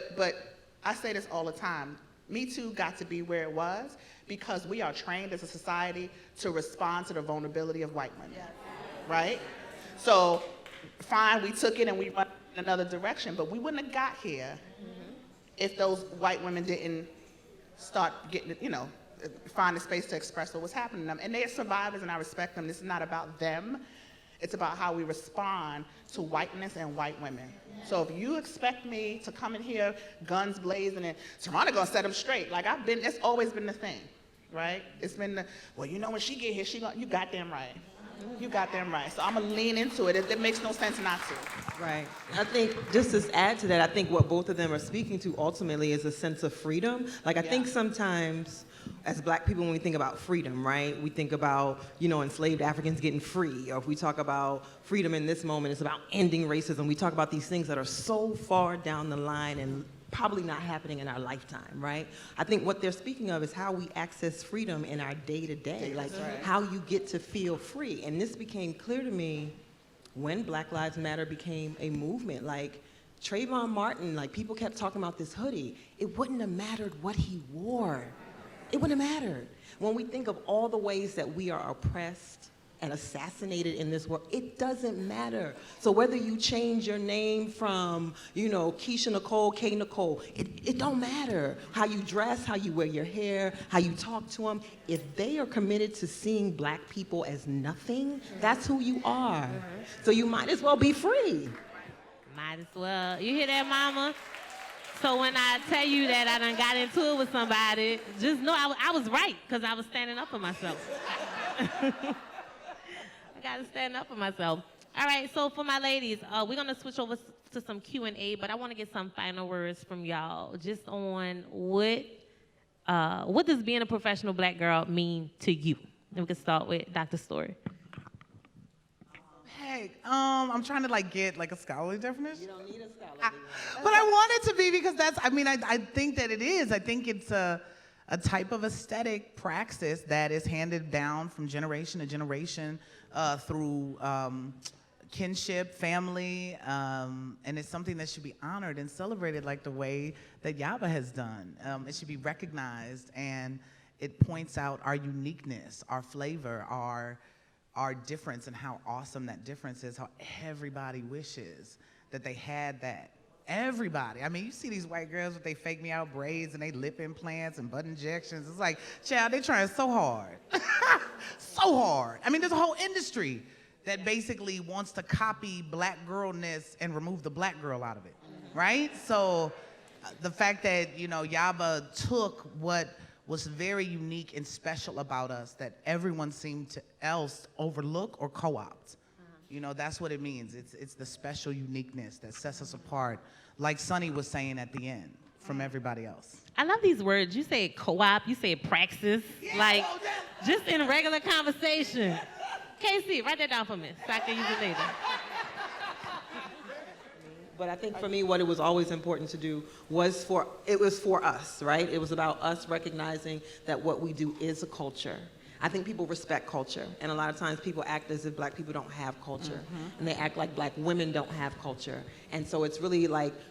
I say this all the time. Me Too got to be where it was because we are trained as a society to respond to the vulnerability of white women, right? So, fine, we took it and we went in another direction, but we wouldn't have got here if those white women didn't start getting, find a space to express what was happening to them. And they are survivors and I respect them. This is not about them. It's about how we respond to whiteness and white women. So if you expect me to come in here, guns blazing, and Tarana gonna set them straight, it's always been the thing, right? It's been when she get here, you goddamn right. You got them right. So I'm gonna lean into it. It makes no sense not to. Right. I think just to add to that, I think what both of them are speaking to ultimately is a sense of freedom. I think sometimes as black people, when we think about freedom, right, we think about, enslaved Africans getting free. Or if we talk about freedom in this moment, it's about ending racism. We talk about these things that are so far down the line and probably not happening in our lifetime, right? I think what they're speaking of is how we access freedom in our day-to-day, how you get to feel free. And this became clear to me when Black Lives Matter became a movement. Trayvon Martin, people kept talking about this hoodie. It wouldn't have mattered what he wore. It wouldn't have mattered. When we think of all the ways that we are oppressed, and assassinated in this world, it doesn't matter. So whether you change your name from, Keisha Nicole, K Nicole, it don't matter. How you dress, how you wear your hair, how you talk to them. If they are committed to seeing Black people as nothing, that's who you are. So you might as well be free. Might as well. You hear that, mama? So when I tell you that I done got into it with somebody, just know I was right, because I was standing up for myself. I gotta stand up for myself. All right, so for my ladies, we're gonna switch over to some Q&A, but I wanna get some final words from y'all, just on what does being a professional Black girl mean to you? And we can start with Dr. Story. Hey, I'm trying to get a scholarly definition. You don't need a scholarly. But I want it to be, because I think that it is. I think it's a type of aesthetic praxis that is handed down from generation to generation through kinship, family, and it's something that should be honored and celebrated like the way that Yaba has done. It should be recognized, and it points out our uniqueness, our flavor, our difference, and how awesome that difference is, how everybody wishes that they had that. Everybody. I mean, you see these white girls with they fake me out braids and they lip implants and butt injections. It's like, child, they trying so hard. So hard. I mean, there's a whole industry that basically wants to copy Black girlness and remove the Black girl out of it, right? So the fact that, Yaba took what was very unique and special about us that everyone seemed to else overlook or co-opt. That's what it means. It's the special uniqueness that sets us apart, like Sonny was saying at the end, from everybody else. I love these words. You say co-op, you say praxis, just in regular conversation. Casey, write that down for me so I can use it later. But I think for me, what it was always important to do was for us, right? It was about us recognizing that what we do is a culture. I think people respect culture, and a lot of times people act as if Black people don't have culture, and they act like Black women don't have culture. And so it's really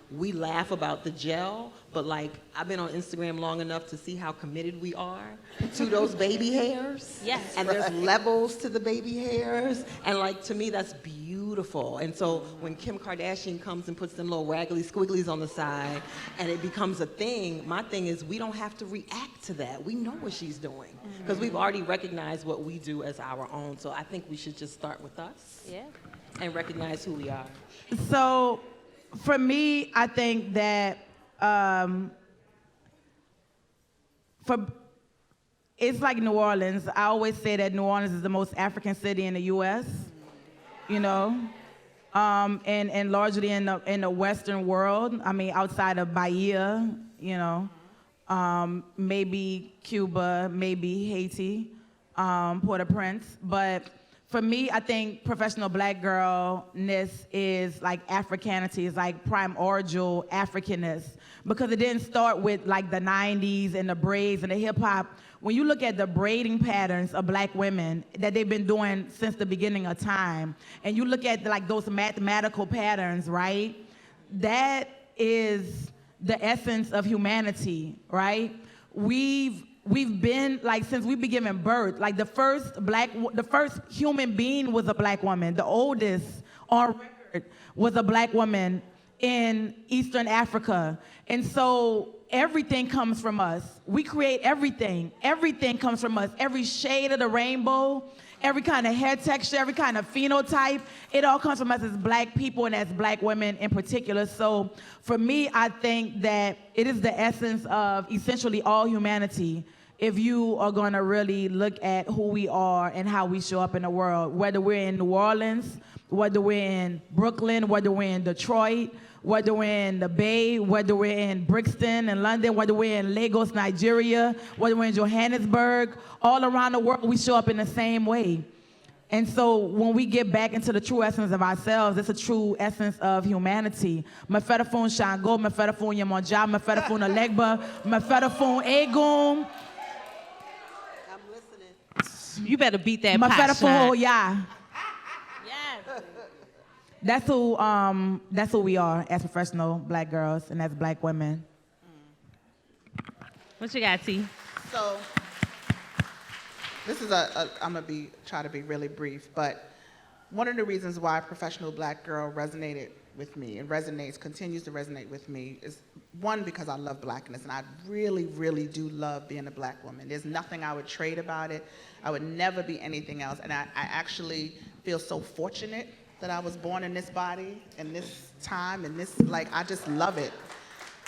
we laugh about the gel, but I've been on Instagram long enough to see how committed we are to those baby hairs. Yes. And there's levels to the baby hairs, and to me that's beautiful. And so when Kim Kardashian comes and puts them little raggedy squigglies on the side and it becomes a thing, my thing is we don't have to react to that. We know what she's doing because we've already recognized what we do as our own. So I think we should just start with us and recognize who we are. So for me, I think that it's like New Orleans. I always say that New Orleans is the most African city in the U.S., and largely in the Western world. I mean, outside of Bahia, maybe Cuba, maybe Haiti, Port-au-Prince. But for me, I think professional Black girlness is Africanity, is primordial Africanness, because it didn't start with the 90s and the braids and the hip hop. When you look at the braiding patterns of Black women that they've been doing since the beginning of time, and you look at those mathematical patterns, right? That is the essence of humanity, right? We've been since we've been given birth, the first human being was a Black woman. The oldest on record was a Black woman in Eastern Africa. And so everything comes from us. We create everything. Everything comes from us. Every shade of the rainbow, every kind of hair texture, every kind of phenotype, it all comes from us as Black people and as Black women in particular. So for me, I think that it is the essence of essentially all humanity. If you are going to really look at who we are and how we show up in the world, whether we're in New Orleans, whether we're in Brooklyn, whether we're in Detroit, whether we're in the Bay, whether we're in Brixton in London, whether we're in Lagos, Nigeria, whether we're in Johannesburg, all around the world, we show up in the same way. And so when we get back into the true essence of ourselves, it's a true essence of humanity. Mefetafun Shango, Mefetafun Yemonja, Mefetafun Alegba, Mefetafun Egun. I'm listening. You better beat that pot Mefetafun shot. Oya. Yes. That's who we are as professional Black girls and as Black women. What you got, T? So this is I'm gonna try to be really brief, but one of the reasons why Professional Black Girl resonated with me and continues to resonate with me is, one, because I love blackness, and I really, really do love being a black woman. There's nothing I would trade about it. I would never be anything else, and I actually feel so fortunate that I was born in this body, in this time, and this, like, I just love it,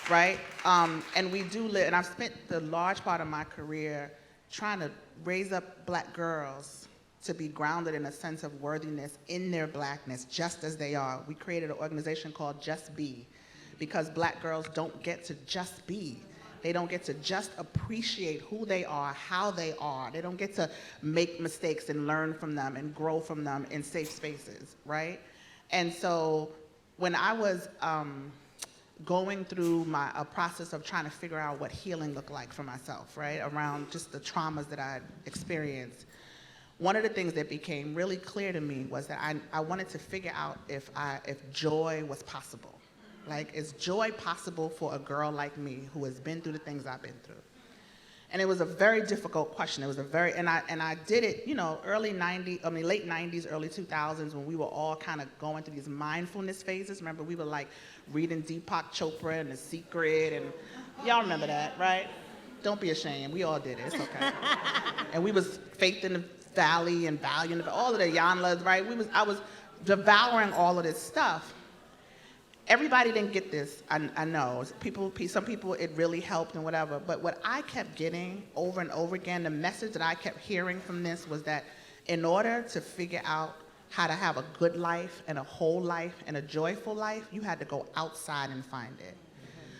right? And we do live, and I've spent the large part of my career trying to raise up black girls to be grounded in a sense of worthiness in their blackness, just as they are. We created an organization called Just Be, because black girls don't get to just be. They don't get to just appreciate who they are, how they are. They don't get to make mistakes and learn from them and grow from them in safe spaces, right? And so when I was going through a process of trying to figure out what healing looked like for myself, right, around just the traumas that I experienced, one of the things that became really clear to me was that I wanted to figure out if joy was possible. Like, is joy possible for a girl like me who has been through the things I've been through? And it was a very difficult question. It was and I did it, you know, late 90s, early 2000s, when we were all kind of going through these mindfulness phases. Remember, we were like reading Deepak Chopra and The Secret, and y'all remember that, right? Don't be ashamed. We all did it. It's okay. And we was Faith in the Valley and Valiant, all of the Yanlas, right? I was devouring all of this stuff. Everybody didn't get this, I know. Some people, it really helped and whatever, but what I kept getting over and over again, the message that I kept hearing from this was that in order to figure out how to have a good life and a whole life and a joyful life, you had to go outside and find it.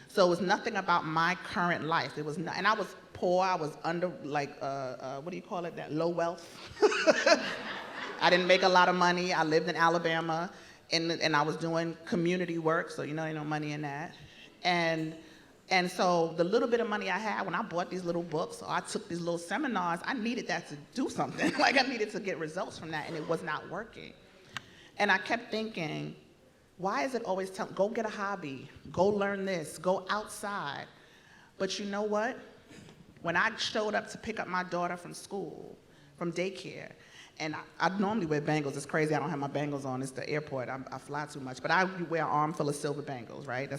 So it was nothing about my current life. It was not, and I was poor, I was under, like, what do you call it, that low wealth? I didn't make a lot of money. I lived in Alabama, and I was doing community work, so you know, ain't no money in that. And so the little bit of money I had, when I bought these little books, or I took these little seminars, I needed that to do something. Like, I needed to get results from that, and it was not working. And I kept thinking, why is it always go get a hobby, go learn this, go outside? But you know what? When I showed up to pick up my daughter from school, from daycare, and I normally wear bangles. It's crazy I don't have my bangles on. It's the airport. I fly too much. But I wear an armful of silver bangles, right?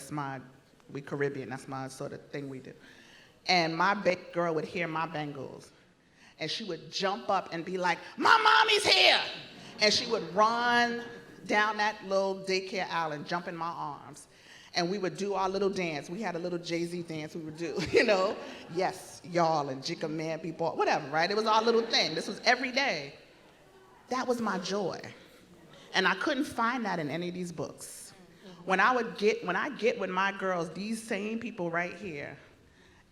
We Caribbean. That's my sort of thing we do. And my big girl would hear my bangles, and she would jump up and be like, "My mommy's here!" And she would run down that little daycare aisle and jump in my arms. And we would do our little dance. We had a little Jay-Z dance we would do, you know? Yes, y'all, and Jicka Man people, whatever, right? It was our little thing. This was every day. That was my joy. And I couldn't find that in any of these books. When I get with my girls, these same people right here,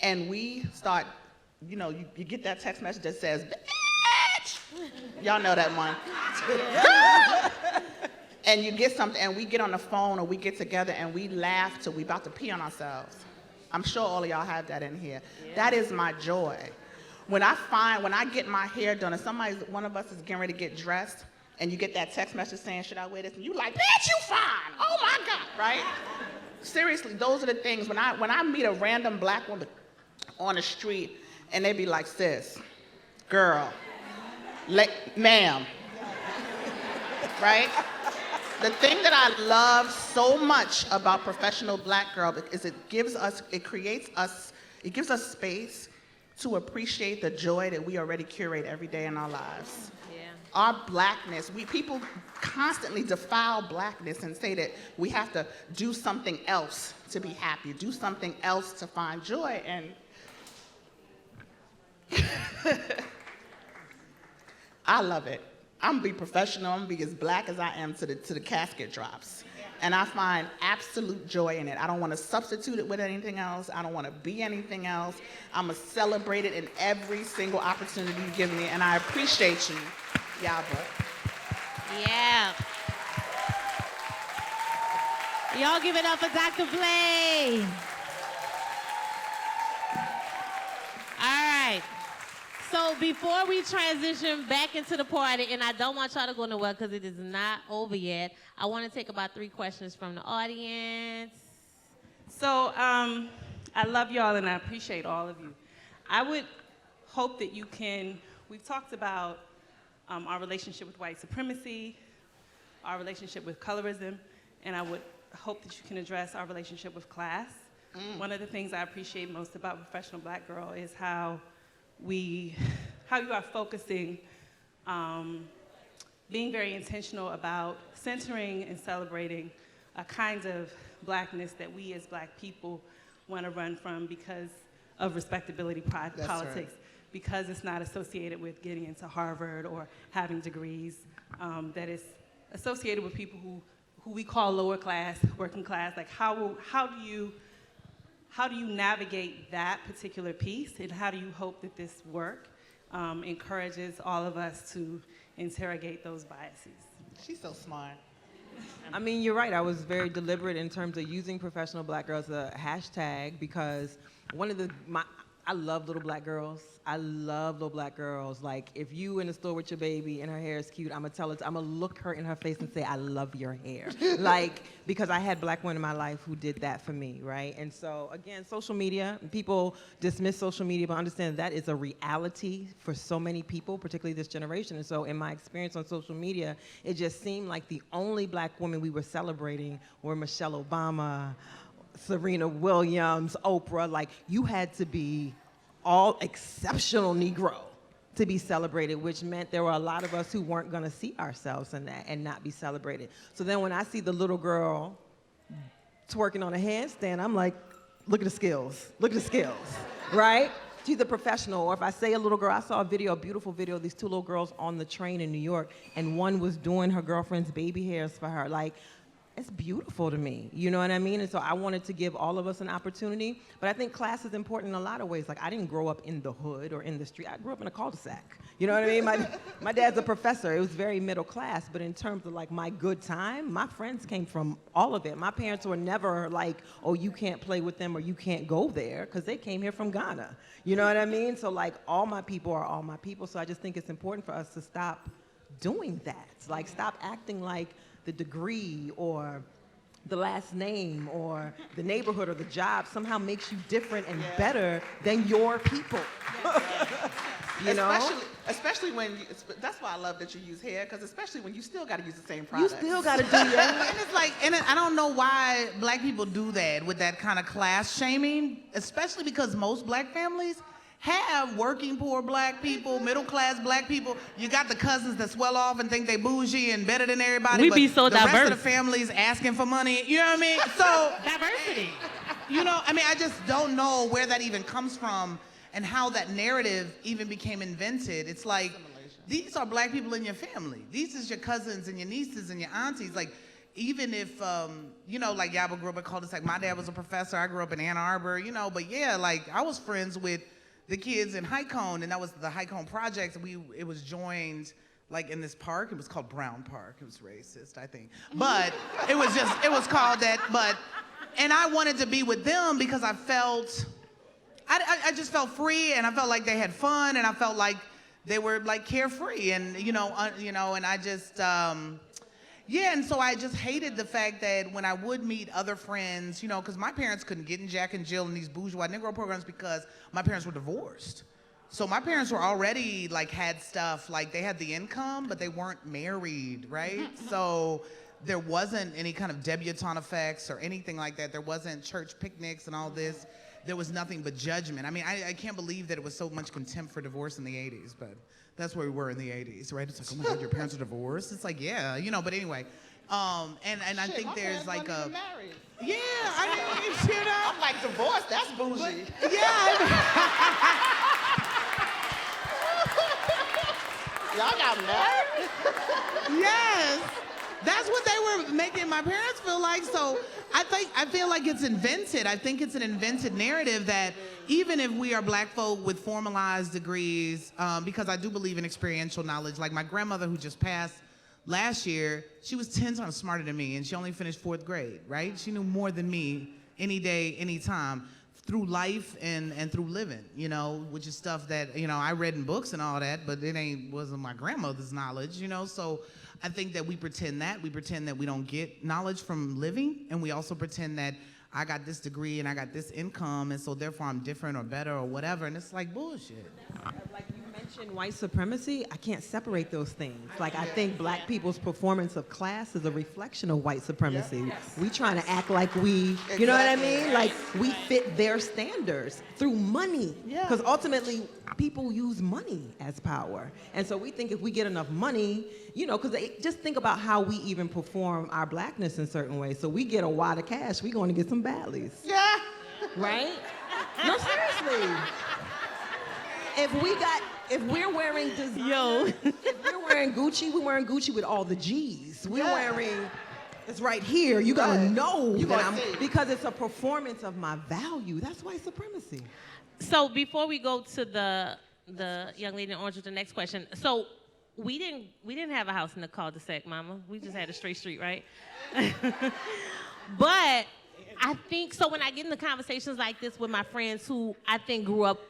and we start, you know, you get that text message that says, "Bitch!" Y'all know that one. And you get something, and we get on the phone, or we get together, and we laugh till we about to pee on ourselves. I'm sure all of y'all have that in here. Yeah. That is my joy. When I get my hair done, and one of us is getting ready to get dressed, and you get that text message saying, "Should I wear this?" And you like, "Bitch, you fine. Oh my God," right? Seriously, those are the things. When I meet a random black woman on the street, and they be like, "Sis, girl, ma'am," right? The thing that I love so much about Professional Black Girl is it gives us space to appreciate the joy that we already curate every day in our lives. Yeah. Our blackness, people constantly defile blackness and say that we have to do something else to be happy, do something else to find joy, and I love it. I'm gonna be professional, I'm gonna be as black as I am to the casket drops. And I find absolute joy in it. I don't wanna substitute it with anything else. I don't wanna be anything else. I'm gonna celebrate it in every single opportunity you give me, and I appreciate you, Yaba. Yeah. Y'all give it up for Dr. Blay. All right. So before we transition back into the party, and I don't want y'all to go nowhere because it is not over yet, I want to take about 3 questions from the audience. So I love y'all and I appreciate all of you. I would hope that you can we've talked about our relationship with white supremacy, our relationship with colorism, and I would hope that you can address our relationship with class. One of the things I appreciate most about Professional Black Girl is how you are focusing, being very intentional about centering and celebrating a kind of blackness that we as black people want to run from because of respectability politics, because it's not associated with getting into Harvard or having degrees, that is associated with people who we call lower class, working class. Like how do you navigate that particular piece, and how do you hope that this work encourages all of us to interrogate those biases? She's so smart. I mean, you're right. I was very deliberate in terms of using Professional Black Girl as a hashtag because I love little black girls. I love little black girls. Like, if you in the store with your baby and her hair is cute, I'm gonna look her in her face and say, I love your hair. Like, because I had black women in my life who did that for me, right? And so, again, social media, people dismiss social media, but understand that is a reality for so many people, particularly this generation. And so, in my experience on social media, it just seemed like the only black women we were celebrating were Michelle Obama, Serena Williams, Oprah. Like, you had to be all exceptional Negro to be celebrated, which meant there were a lot of us who weren't gonna see ourselves in that and not be celebrated. So then when I see the little girl twerking on a handstand, I'm like, look at the skills, right? She's a professional. Or if I say a little girl, I saw a beautiful video of these two little girls on the train in New York, and one was doing her girlfriend's baby hairs for her. Like, it's beautiful to me, you know what I mean? And so I wanted to give all of us an opportunity, but I think class is important in a lot of ways. Like, I didn't grow up in the hood or in the street. I grew up in a cul-de-sac, you know what I mean? My dad's a professor. It was very middle class, but in terms of like my good time, my friends came from all of it. My parents were never like, oh, you can't play with them or you can't go there, because they came here from Ghana, you know what I mean? So like, all my people are all my people, so I just think it's important for us to stop doing that. Like, stop acting like the degree or the last name or the neighborhood or the job somehow makes you different and better than your people. You know? Especially when that's why I love that you use hair, because especially when you still got to use the same product. You still got to do that. And it's like, I don't know why black people do that with that kind of class shaming, especially because most black families have working poor black people, middle class black people. You got the cousins that swell off and think they bougie and better than everybody. We but be so the diverse. rest of the family's asking for money. You know what I mean? So Diversity. you know, I mean, I just don't know where that even comes from and how that narrative even became invented. It's like, these are black people in your family. These is your cousins and your nieces and your aunties. Like, even if, you know, like Yaba grew up in cul-de-sac. My dad was a professor. I grew up in Ann Arbor, you know. But yeah, like, I was friends with the kids in High Cone, and that was the High Cone Project. It was joined like in this park. It was called Brown Park. It was racist, I think. But it was called that. And I wanted to be with them because I felt, I just felt free, and I felt like they had fun, and I felt like they were like carefree, and and I just, yeah, and so I just hated the fact that when I would meet other friends, you know, because my parents couldn't get in Jack and Jill and these bourgeois Negro programs because my parents were divorced. So my parents were already like had stuff, like they had the income, but they weren't married, right? So there wasn't any kind of debutante effects or anything like that. There wasn't church picnics and all this. There was nothing but judgment. I mean, I can't believe that it was so much contempt for divorce in the 80s, but that's where we were in the 80s, right? It's like, oh my God, your parents are divorced? It's like, yeah, you know, but anyway. And I think there's like a... Married. Yeah, I mean, you know. I'm like, divorce, that's bougie. Yeah. Y'all got married? Yes. That's what they were making my parents feel like. So I feel like it's invented. I think it's an invented narrative that even if we are black folk with formalized degrees, because I do believe in experiential knowledge. Like my grandmother who just passed last year, she was 10 times smarter than me, and she only finished 4th grade, right? She knew more than me any day, any time, through life and through living, you know, which is stuff that, you know, I read in books and all that, but it wasn't my grandmother's knowledge, you know? So I think that we pretend that we don't get knowledge from living, and we also pretend that I got this degree and I got this income, and so therefore I'm different or better or whatever, and it's like bullshit. Like you mention white supremacy, I can't separate those things. Like, I think black people's performance of class is a reflection of white supremacy. We trying to act like we, you know what I mean? Like, we fit their standards through money. Because ultimately, people use money as power. And so we think if we get enough money, you know, because just think about how we even perform our blackness in certain ways. So we get a wad of cash, we going to get some Badleys. Yeah. Right? No, seriously. If we're wearing if we're wearing Gucci, we're wearing Gucci with all the G's. We're wearing, it's right here. You gotta know because it's a performance of my value. That's white supremacy. So before we go to the young lady in orange with the next question, so we didn't have a house in the cul-de-sac, Mama. We just had a straight street, right? But I think so when I get into conversations like this with my friends who I think grew up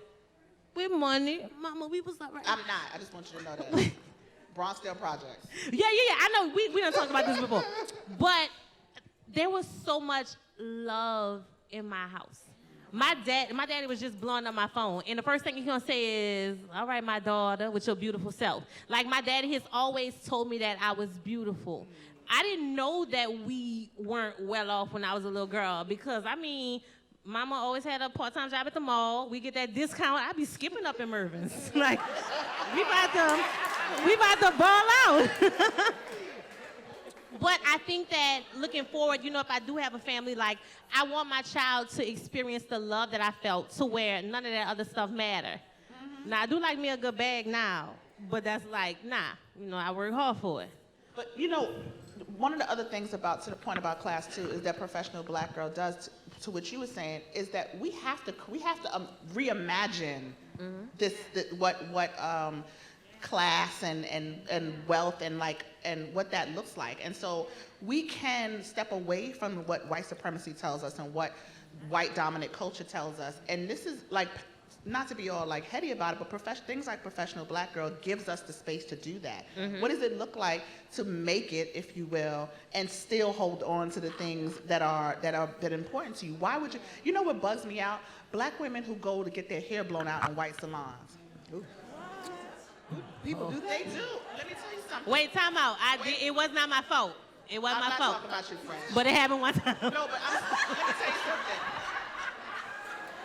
with money, Mama, we was all right. I'm not. I just want you to know that. Bronxdale Projects. Yeah. I know. We done talked about this before. But there was so much love in my house. My daddy was just blowing up my phone. And the first thing he's gonna say is, all right, my daughter, with your beautiful self. Like, my daddy has always told me that I was beautiful. I didn't know that we weren't well off when I was a little girl because, I mean, Mama always had a part-time job at the mall. We get that discount. I be skipping up in Mervyn's. Like, we about to ball out. But I think that looking forward, you know, if I do have a family, like, I want my child to experience the love that I felt to where none of that other stuff matter. Now, I do like me a good bag now, but that's like, nah, you know, I work hard for it. But, you know, one of the other things about, to the point about class too, is that Professional Black Girl does, to what you were saying, is that we have to reimagine what class and wealth and what that looks like. And so we can step away from what white supremacy tells us and what white dominant culture tells us. And this is like, not to be all like heady about it, but things like Professional Black Girl gives us the space to do that. What does it look like to make it, if you will, and still hold on to the things that are important to you? Why would you? You know what bugs me out? Black women who go to get their hair blown out in white salons. Ooh. People do that? They do. Let me tell you something. Wait, time out. It was not my fault. It wasn't my fault. I'm not talking about you, friend. But it happened one time. No, but let me tell you something.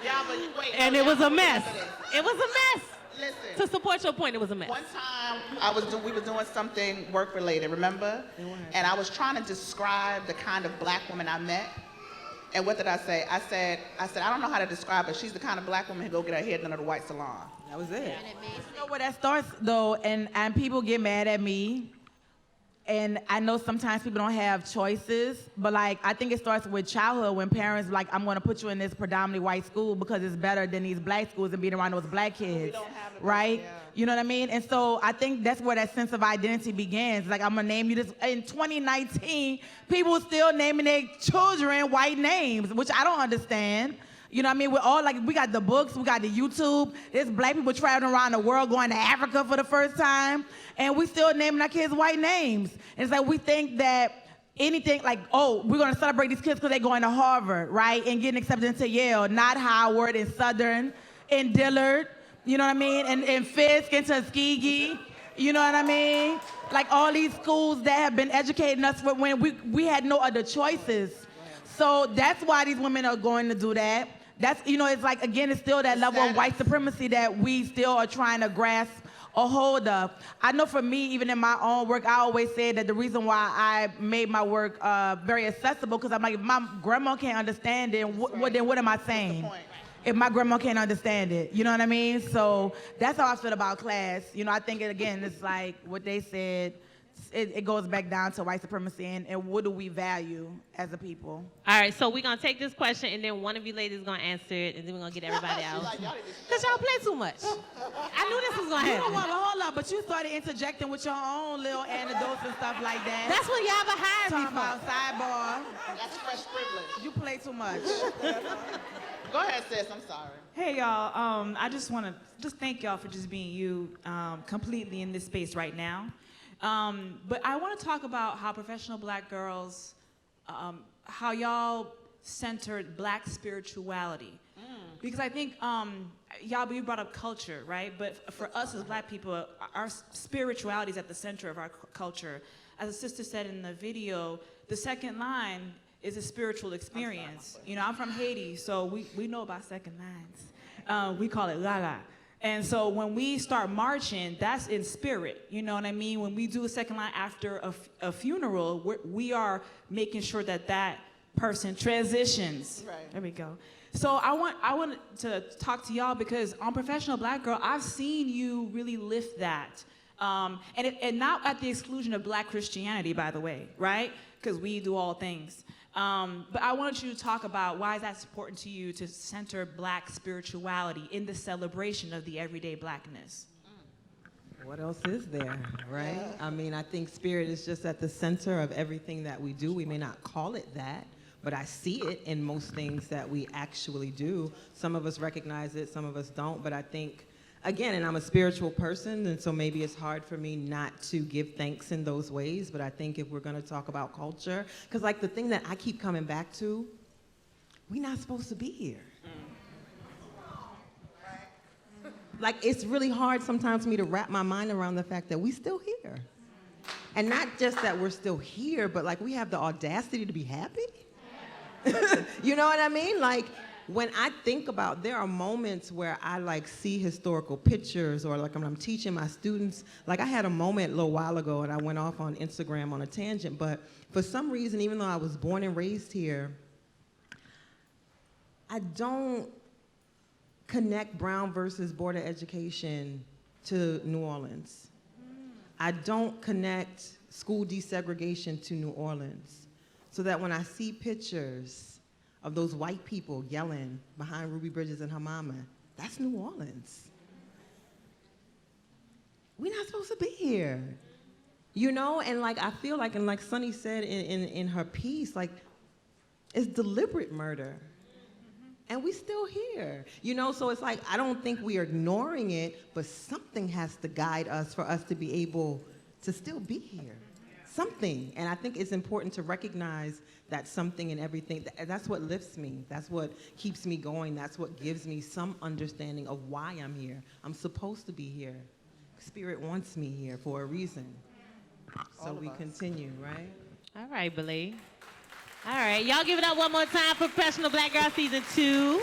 Yeah, but wait. And it was a mess. It was a mess. Listen. To support your point, it was a mess. One time, we were doing something work-related, remember? And I was trying to describe the kind of black woman I met. And what did I say? I said, I don't know how to describe her. She's the kind of black woman who go get her hair done at a white salon. That was it. You know where that starts, though, and people get mad at me. And I know sometimes people don't have choices, but like, I think it starts with childhood when parents like, I'm gonna put you in this predominantly white school because it's better than these black schools and being around those black kids, right? Yeah. You know what I mean? And so I think that's where that sense of identity begins. Like, I'm gonna name you this. In 2019, people still naming their children white names, which I don't understand. You know what I mean? We're all like, we got the books, we got the YouTube. There's black people traveling around the world going to Africa for the first time. And we still naming our kids white names. And it's like we think that anything like, oh, we're gonna celebrate these kids because they're going to Harvard, right? And getting accepted into Yale, not Howard and Southern and Dillard, you know what I mean? And Fisk and Tuskegee, you know what I mean? Like all these schools that have been educating us for when we had no other choices. So that's why these women are going to do that. That's, you know, it's like, again, it's still that level of white supremacy that we still are trying to grasp a hold of. I know for me, even in my own work, I always say that the reason why I made my work very accessible, because I'm like, if my grandma can't understand it, then what am I saying? If my grandma can't understand it, you know what I mean? So that's how I feel about class. You know, I think, again, it's like what they said, it goes back down to white supremacy and what do we value as a people. All right, so we're going to take this question, and then one of you ladies is going to answer it, and then we're going to get everybody out. Because y'all play too much. I knew this was going to happen. You don't want to hold up, but you started interjecting with your own little anecdotes and stuff like that. That's what Yaba hired me for. Talking about sidebar. That's fresh privilege. You play too much. Go ahead, sis. I'm sorry. Hey, y'all. I just want to thank y'all for just being you completely in this space right now. But I want to talk about how Professional Black Girls, how y'all centered black spirituality. Because I think, Yaba, you brought up culture, right? But for us as black people, our spirituality is at the center of our culture. As a sister said in the video, the second line is a spiritual experience. You know, I'm from Haiti, so we know about second lines. We call it la la. And so when we start marching, that's in spirit. You know what I mean? When we do a second line after a funeral, we are making sure that that person transitions. Right. There we go. So I want to talk to y'all because on Professional Black Girl, I've seen you really lift that. And not at the exclusion of Black Christianity, by the way, right? Because we do all things. But I want you to talk about why is that important to you to center Black spirituality in the celebration of the everyday Blackness. What else is there, right? I mean, I think spirit is just at the center of everything that we do. We may not call it that, but I see it in most things that we actually do. Some of us recognize it, some of us don't, but I think, again, and I'm a spiritual person, and so maybe it's hard for me not to give thanks in those ways, but I think if we're gonna talk about culture, because like the thing that I keep coming back to, we're not supposed to be here. Like, it's really hard sometimes for me to wrap my mind around the fact that we're still here. And not just that we're still here, but like we have the audacity to be happy. You know what I mean? Like, when I think about, there are moments where I like see historical pictures, or like when I'm teaching my students, like I had a moment a little while ago and I went off on Instagram on a tangent, but for some reason, even though I was born and raised here, I don't connect Brown versus Board of Education to New Orleans. I don't connect school desegregation to New Orleans. So that when I see pictures of those white people yelling behind Ruby Bridges and her mama, that's New Orleans. We're not supposed to be here. You know, and like I feel like, and like Sunny said in her piece, like it's deliberate murder. And we still here, you know? So it's like, I don't think we are ignoring it, but something has to guide us for us to be able to still be here. Something, and I think it's important to recognize that something in everything. That's what lifts me. That's what keeps me going. That's what gives me some understanding of why I'm here. I'm supposed to be here. Spirit wants me here for a reason. So we continue, right? All right, Blay. All right, y'all give it up one more time for Professional Black Girl Season 2.